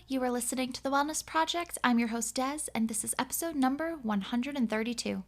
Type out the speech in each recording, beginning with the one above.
You are listening to The Wellness Project. I'm your host, Des, and this is episode number 132.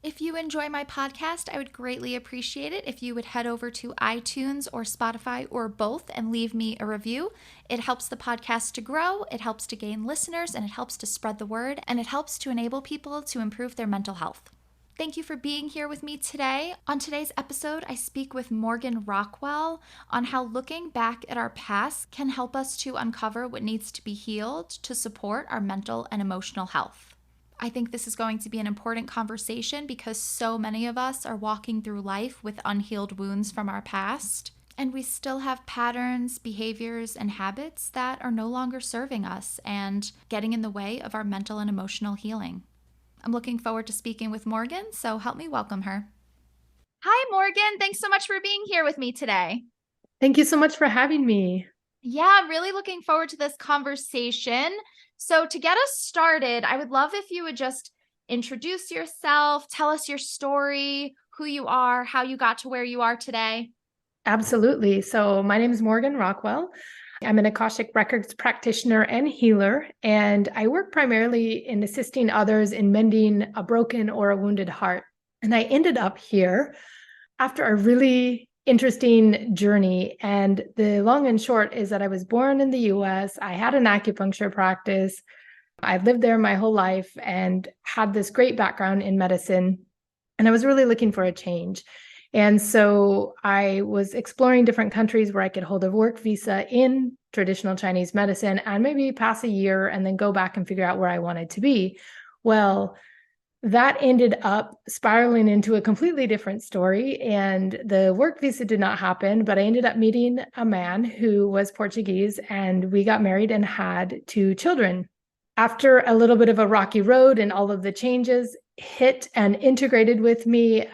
If you enjoy my podcast, I would greatly appreciate it if you would head over to iTunes or Spotify or both and leave me a review. It helps the podcast to grow, it helps to gain listeners, and it helps to spread the word, and it helps to enable people to improve their mental health. Thank you for being here with me today. On today's episode, I speak with Morgan Rockwell on how looking back at our past can help us to uncover what needs to be healed to support our mental and emotional health. I think this is going to be an important conversation because so many of us are walking through life with unhealed wounds from our past, and we still have patterns, behaviors, and habits that are no longer serving us and getting in the way of our mental and emotional healing. I'm looking forward to speaking with Morgan, so help me welcome her. Hi, Morgan. Thanks so much for being here with me today. Thank you so much for having me. Yeah, I'm really looking forward to this conversation. So to get us started, I would love if you would just introduce yourself, tell us your story, who you are, how you got to where you are today. Absolutely. So my name is Morgan Rockwell. I'm an Akashic Records practitioner and healer, and I work primarily in assisting others in mending a broken or a wounded heart. And I ended up here after a really interesting journey. And the long and short is that I was born in the US. I had an acupuncture practice. I lived there my whole life and had this great background in medicine. And I was really looking for a change. And so I was exploring different countries where I could hold a work visa in traditional Chinese medicine and maybe pass a year and then go back and figure out where I wanted to be. Well, that ended up spiraling into a completely different story. And the work visa did not happen, but I ended up meeting a man who was Portuguese, and we got married and had 2 children. After a little bit of a rocky road and all of the changes hit and integrated with me,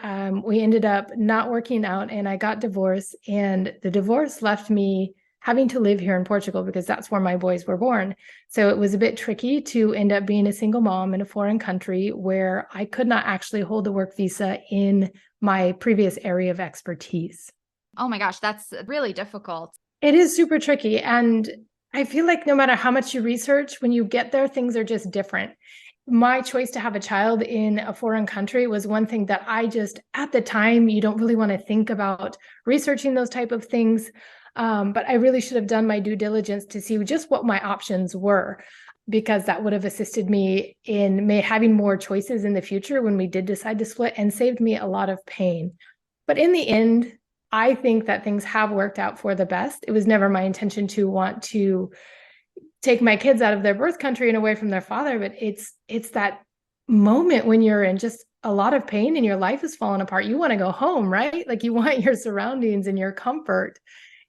we ended up not working out and I got divorced. And the divorce left me having to live here in Portugal because that's where my boys were born. So it was a bit tricky to end up being a single mom in a foreign country where I could not actually hold a work visa in my previous area of expertise. Oh my gosh, that's really difficult. It is super tricky. And I feel like no matter how much you research, when you get there, things are just different. My choice to have a child in a foreign country was one thing that I just, at the time, you don't really want to think about researching those type of things. But I really should have done my due diligence to see just what my options were, because that would have assisted me in having more choices in the future when we did decide to split and saved me a lot of pain. But in the end, I think that things have worked out for the best. It was never my intention to want to take my kids out of their birth country and away from their father, but it's that moment when you're in just a lot of pain and your life is falling apart. You want to go home, right? Like you want your surroundings and your comfort.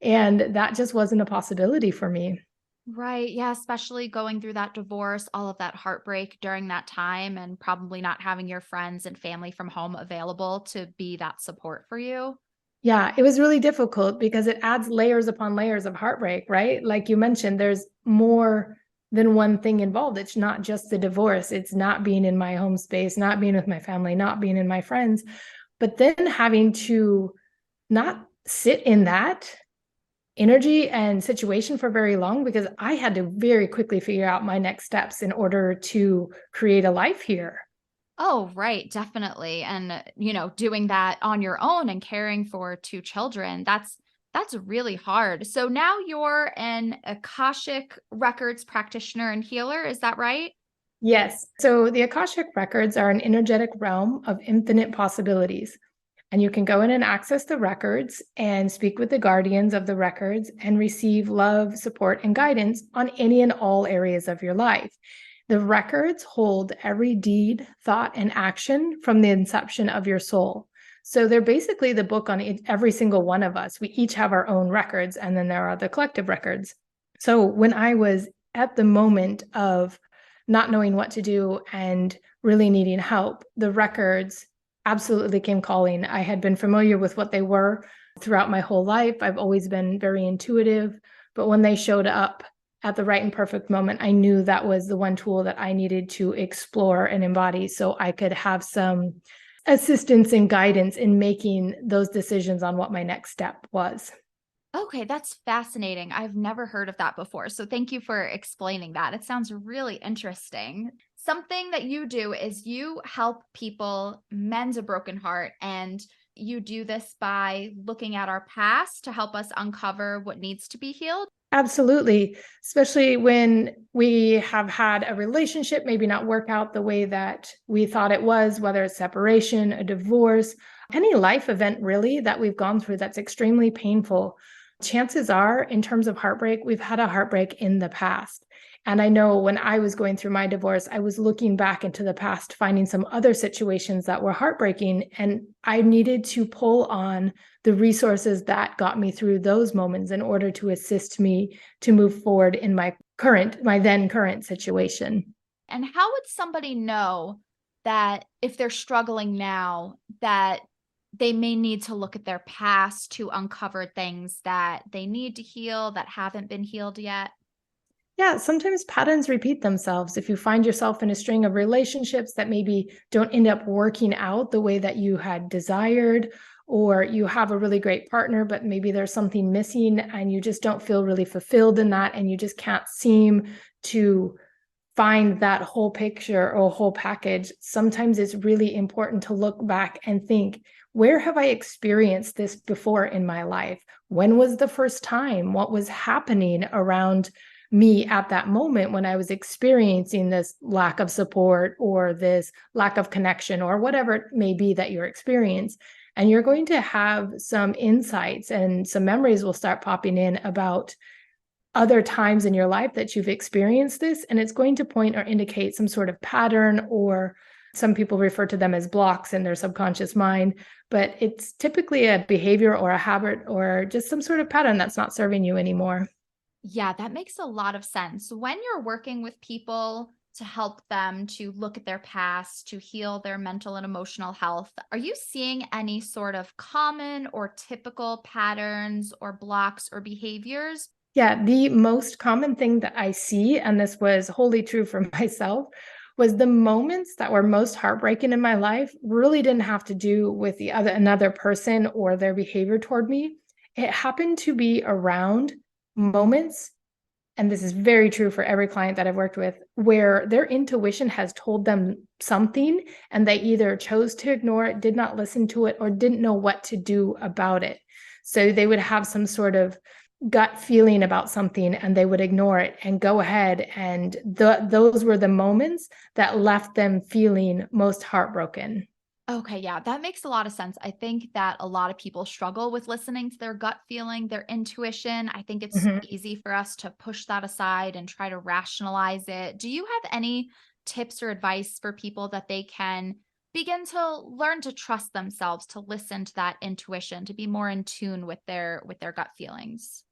And that just wasn't a possibility for me. Right. Yeah. Especially going through that divorce, all of that heartbreak during that time, and probably not having your friends and family from home available to be that support for you. Yeah, it was really difficult because it adds layers upon layers of heartbreak, right? Like you mentioned, there's more than one thing involved. It's not just the divorce. It's not being in my home space, not being with my family, not being in my friends, but then having to not sit in that energy and situation for very long because I had to very quickly figure out my next steps in order to create a life here. Oh, right, definitely. And, doing that on your own and caring for 2 children, that's really hard. So now you're an Akashic Records practitioner and healer, is that right? Yes. So the Akashic records are an energetic realm of infinite possibilities. And you can go in and access the records and speak with the guardians of the records and receive love, support, and guidance on any and all areas of your life. The records hold every deed, thought, and action from the inception of your soul. So they're basically the book on every single one of us. We each have our own records, and then there are the collective records. So when I was at the moment of not knowing what to do and really needing help, the records absolutely came calling. I had been familiar with what they were throughout my whole life. I've always been very intuitive, but when they showed up at the right and perfect moment, I knew that was the one tool that I needed to explore and embody so I could have some assistance and guidance in making those decisions on what my next step was. Okay, that's fascinating. I've never heard of that before. So thank you for explaining that. It sounds really interesting. Something that you do is you help people mend a broken heart, and you do this by looking at our past to help us uncover what needs to be healed. Absolutely, especially when we have had a relationship maybe not work out the way that we thought it was, whether it's separation, a divorce, any life event really that we've gone through that's extremely painful. Chances are, in terms of heartbreak, we've had a heartbreak in the past. And I know when I was going through my divorce, I was looking back into the past, finding some other situations that were heartbreaking. And I needed to pull on the resources that got me through those moments in order to assist me to move forward in my then current situation. And how would somebody know that if they're struggling now, that they may need to look at their past to uncover things that they need to heal that haven't been healed yet? Yeah, sometimes patterns repeat themselves. If you find yourself in a string of relationships that maybe don't end up working out the way that you had desired, or you have a really great partner, but maybe there's something missing and you just don't feel really fulfilled in that, and you just can't seem to find that whole picture or whole package, sometimes it's really important to look back and think, where have I experienced this before in my life? When was the first time? What was happening around me at that moment when I was experiencing this lack of support or this lack of connection or whatever it may be that you're experiencing? And you're going to have some insights and some memories will start popping in about other times in your life that you've experienced this, and it's going to point or indicate some sort of pattern, or some people refer to them as blocks in their subconscious mind, but it's typically a behavior or a habit or just some sort of pattern that's not serving you anymore. Yeah, that makes a lot of sense. When you're working with people to help them to look at their past, to heal their mental and emotional health, are you seeing any sort of common or typical patterns or blocks or behaviors? Yeah, the most common thing that I see, and this was wholly true for myself, was the moments that were most heartbreaking in my life really didn't have to do with another person or their behavior toward me. It happened to be around moments, and this is very true for every client that I've worked with, where their intuition has told them something and they either chose to ignore it, did not listen to it, or didn't know what to do about it. So they would have some sort of gut feeling about something and they would ignore it and go ahead. And those were the moments that left them feeling most heartbroken. Okay, yeah, that makes a lot of sense. I think that a lot of people struggle with listening to their gut feeling, their intuition. I think it's Mhm. easy for us to push that aside and try to rationalize it. Do you have any tips or advice for people that they can begin to learn to trust themselves, to listen to that intuition, to be more in tune with their gut feelings?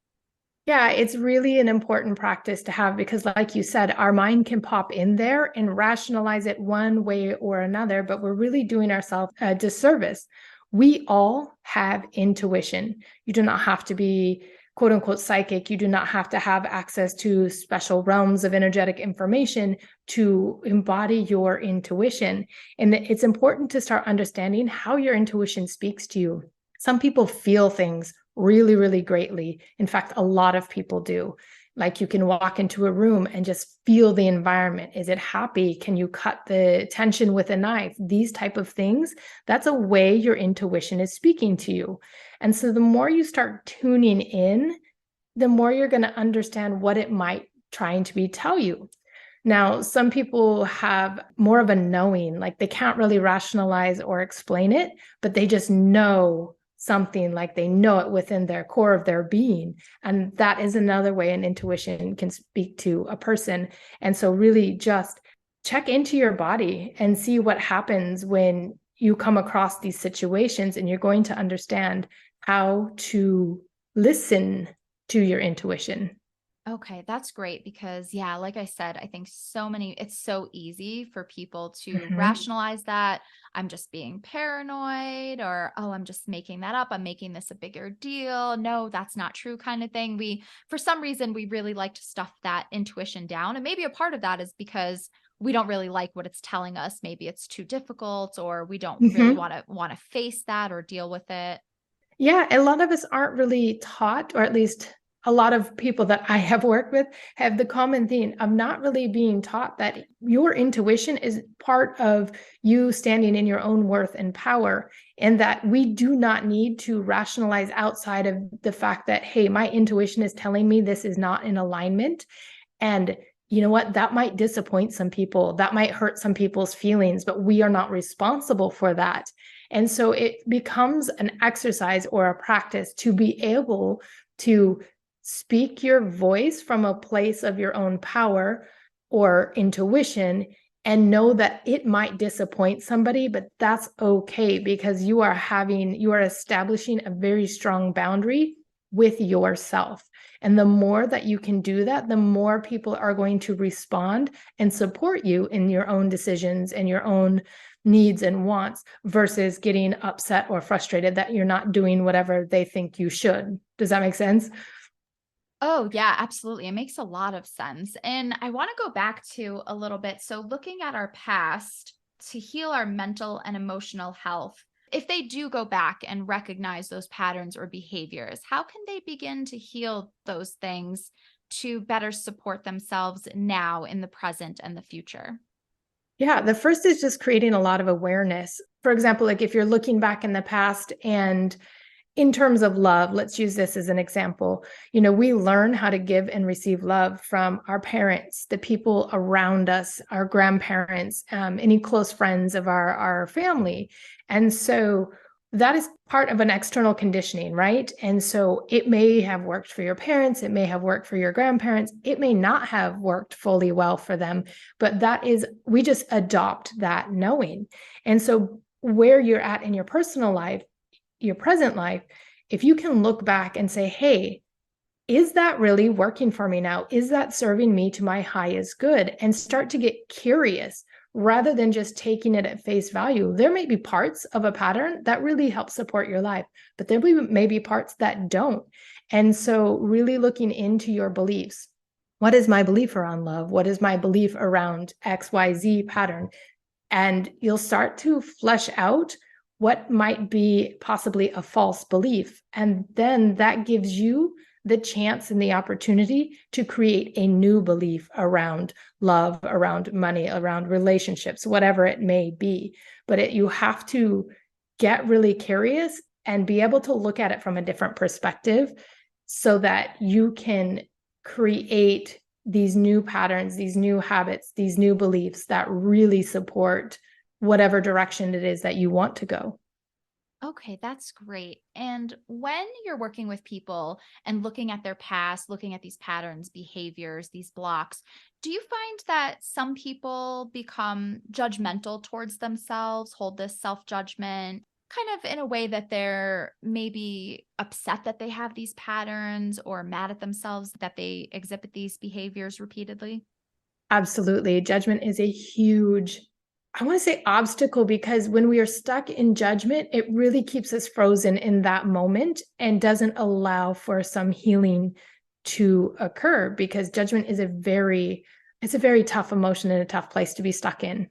Yeah, it's really an important practice to have because, like you said, our mind can pop in there and rationalize it one way or another, but we're really doing ourselves a disservice. We all have intuition. You do not have to be quote unquote psychic. You do not have to have access to special realms of energetic information to embody your intuition. And it's important to start understanding how your intuition speaks to you. Some people feel things really, really greatly. In fact, a lot of people do. Like you can walk into a room and just feel the environment. Is it happy? Can you cut the tension with a knife? These type of things. That's a way your intuition is speaking to you. And so the more you start tuning in, the more you're going to understand what it might trying to be tell you. Now, some people have more of a knowing, like they can't really rationalize or explain it, but they just know something, like they know it within their core of their being. And that is another way an intuition can speak to a person. And so, really, just check into your body and see what happens when you come across these situations, and you're going to understand how to listen to your intuition. Okay, that's great because, yeah, like I said, I think it's so easy for people to Mhm. rationalize that I'm just being paranoid, or, oh, I'm just making that up. I'm making this a bigger deal. No, that's not true, kind of thing. For some reason, we really like to stuff that intuition down. And maybe a part of that is because we don't really like what it's telling us. Maybe it's too difficult, or we don't really Mhm. want to face that or deal with it. Yeah, a lot of us aren't really taught, or at least a lot of people that I have worked with have the common theme of not really being taught that your intuition is part of you standing in your own worth and power, and that we do not need to rationalize outside of the fact that, hey, my intuition is telling me this is not in alignment. And you know what? That might disappoint some people. That might hurt some people's feelings, but we are not responsible for that. And so it becomes an exercise or a practice to be able to speak your voice from a place of your own power or intuition, and know that it might disappoint somebody, but that's okay, because you are establishing a very strong boundary with yourself. And the more that you can do that, the more people are going to respond and support you in your own decisions and your own needs and wants, versus getting upset or frustrated that you're not doing whatever they think you should. Does that make sense? Oh, yeah, absolutely. It makes a lot of sense. And I want to go back to a little bit. So, looking at our past to heal our mental and emotional health, if they do go back and recognize those patterns or behaviors, how can they begin to heal those things to better support themselves now in the present and the future? Yeah, the first is just creating a lot of awareness. For example, like if you're looking back in the past and in terms of love, let's use this as an example. We learn how to give and receive love from our parents, the people around us, our grandparents, any close friends of our family. And so that is part of an external conditioning, right? And so it may have worked for your parents, it may have worked for your grandparents, it may not have worked fully well for them, but we just adopt that knowing. And so where you're at in your personal life, your present life, if you can look back and say, hey, is that really working for me now? Is that serving me to my highest good? And start to get curious rather than just taking it at face value. There may be parts of a pattern that really help support your life, but there may be parts that don't. And so really looking into your beliefs. What is my belief around love? What is my belief around XYZ pattern? And you'll start to flesh out what might be possibly a false belief. And then that gives you the chance and the opportunity to create a new belief around love, around money, around relationships, whatever it may be. But you have to get really curious and be able to look at it from a different perspective so that you can create these new patterns, these new habits, these new beliefs that really support whatever direction it is that you want to go. Okay, that's great. And when you're working with people and looking at their past, looking at these patterns, behaviors, these blocks, do you find that some people become judgmental towards themselves, hold this self judgment, kind of in a way that they're maybe upset that they have these patterns or mad at themselves that they exhibit these behaviors repeatedly? Absolutely. Judgment is a huge, I want to say obstacle, because when we are stuck in judgment, it really keeps us frozen in that moment and doesn't allow for some healing to occur, because judgment is it's a very tough emotion and a tough place to be stuck in.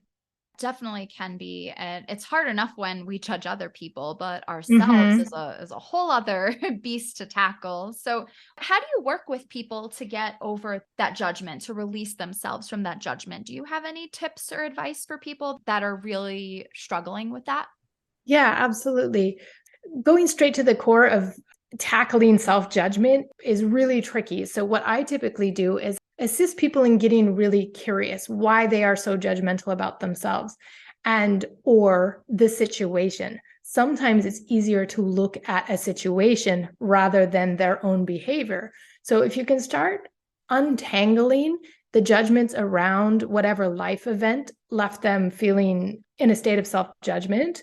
Definitely can be, and it's hard enough when we judge other people, but ourselves Hmm. is a whole other beast to tackle. So, how do you work with people to get over that judgment, to release themselves from that judgment? Do you have any tips or advice for people that are really struggling with that? Yeah, absolutely. Going straight to the core of tackling self judgment is really tricky. So, what I typically do is assist people in getting really curious why they are so judgmental about themselves and or the situation. Sometimes it's easier to look at a situation rather than their own behavior. So, if you can start untangling the judgments around whatever life event left them feeling in a state of self judgment,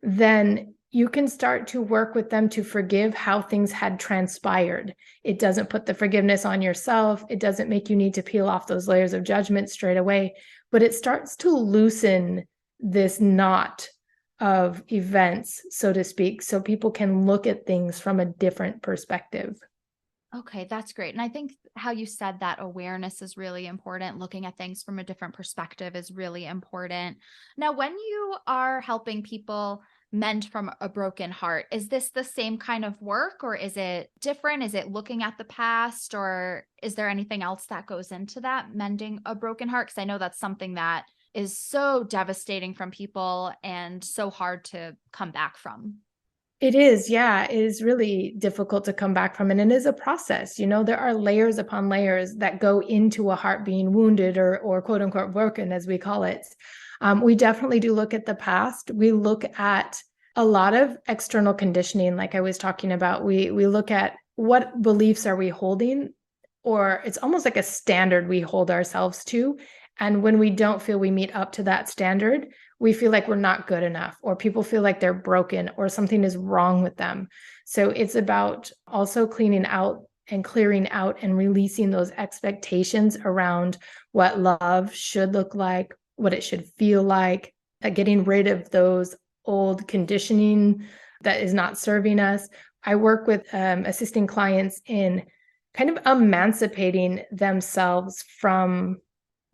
then you can start to work with them to forgive how things had transpired. It doesn't put the forgiveness on yourself. It doesn't make you need to peel off those layers of judgment straight away, but it starts to loosen this knot of events, so to speak, so people can look at things from a different perspective. Okay, that's great. And I think how you said that awareness is really important. Looking at things from a different perspective is really important. Now, when you are helping people mend from a broken heart, is this the same kind of work or is it different? Is it looking at the past or is there anything else that goes into that mending a broken heart? Because I know that's something that is so devastating from people and so hard to come back from. It is, yeah. It is really difficult to come back from, and it is a process. There are layers upon layers that go into a heart being wounded or quote unquote broken, as we call it. We definitely do look at the past. We look at a lot of external conditioning, like I was talking about. We look at what beliefs are we holding, or it's almost like a standard we hold ourselves to. And when we don't feel we meet up to that standard, we feel like we're not good enough, or people feel like they're broken or something is wrong with them. So it's about also cleaning out and clearing out and releasing those expectations around what love should look like, what it should feel like, getting rid of those old conditioning that is not serving us. I work with assisting clients in kind of emancipating themselves from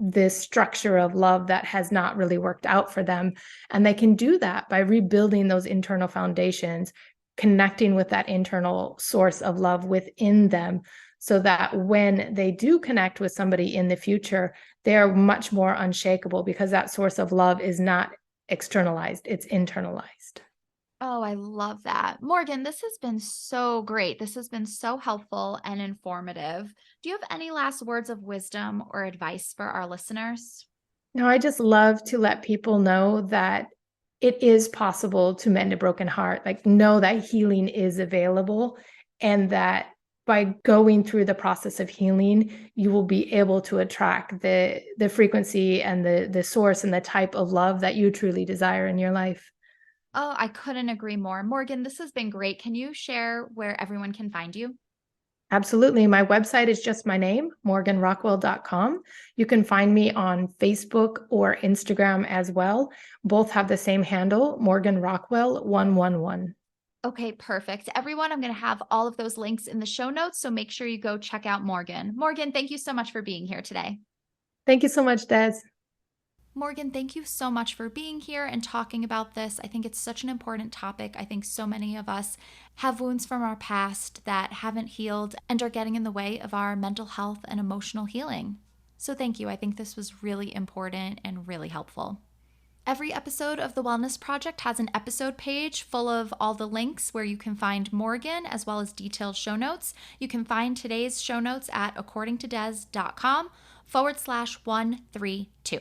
this structure of love that has not really worked out for them. And they can do that by rebuilding those internal foundations, connecting with that internal source of love within them, so that when they do connect with somebody in the future, they are much more unshakable because that source of love is not externalized, it's internalized. Oh, I love that. Morgan, this has been so great. This has been so helpful and informative. Do you have any last words of wisdom or advice for our listeners? No, I just love to let people know that it is possible to mend a broken heart. Like, know that healing is available, and that by going through the process of healing, you will be able to attract the frequency and the source and the type of love that you truly desire in your life. Oh, I couldn't agree more. Morgan, this has been great. Can you share where everyone can find you? Absolutely. My website is just my name, morganrockwell.com. You can find me on Facebook or Instagram as well. Both have the same handle, Morgan Rockwell 111. Okay, perfect. Everyone, I'm going to have all of those links in the show notes, so make sure you go check out Morgan. Morgan, thank you so much for being here today. Thank you so much, Des. Morgan, thank you so much for being here and talking about this. I think it's such an important topic. I think so many of us have wounds from our past that haven't healed and are getting in the way of our mental health and emotional healing. So thank you. I think this was really important and really helpful. Every episode of The Wellness Project has an episode page full of all the links where you can find Morgan as well as detailed show notes. You can find today's show notes at accordingtodes.com/132.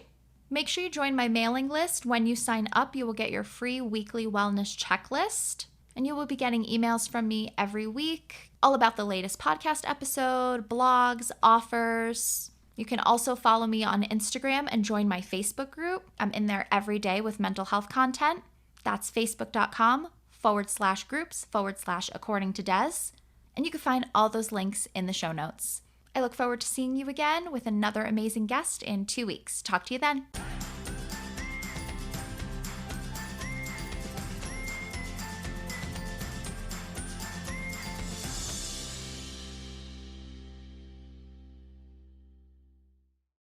Make sure you join my mailing list. When you sign up, you will get your free weekly wellness checklist, and you will be getting emails from me every week all about the latest podcast episode, blogs, offers. You can also follow me on Instagram and join my Facebook group. I'm in there every day with mental health content. That's facebook.com/groups/according to Des. And you can find all those links in the show notes. I look forward to seeing you again with another amazing guest in 2 weeks. Talk to you then.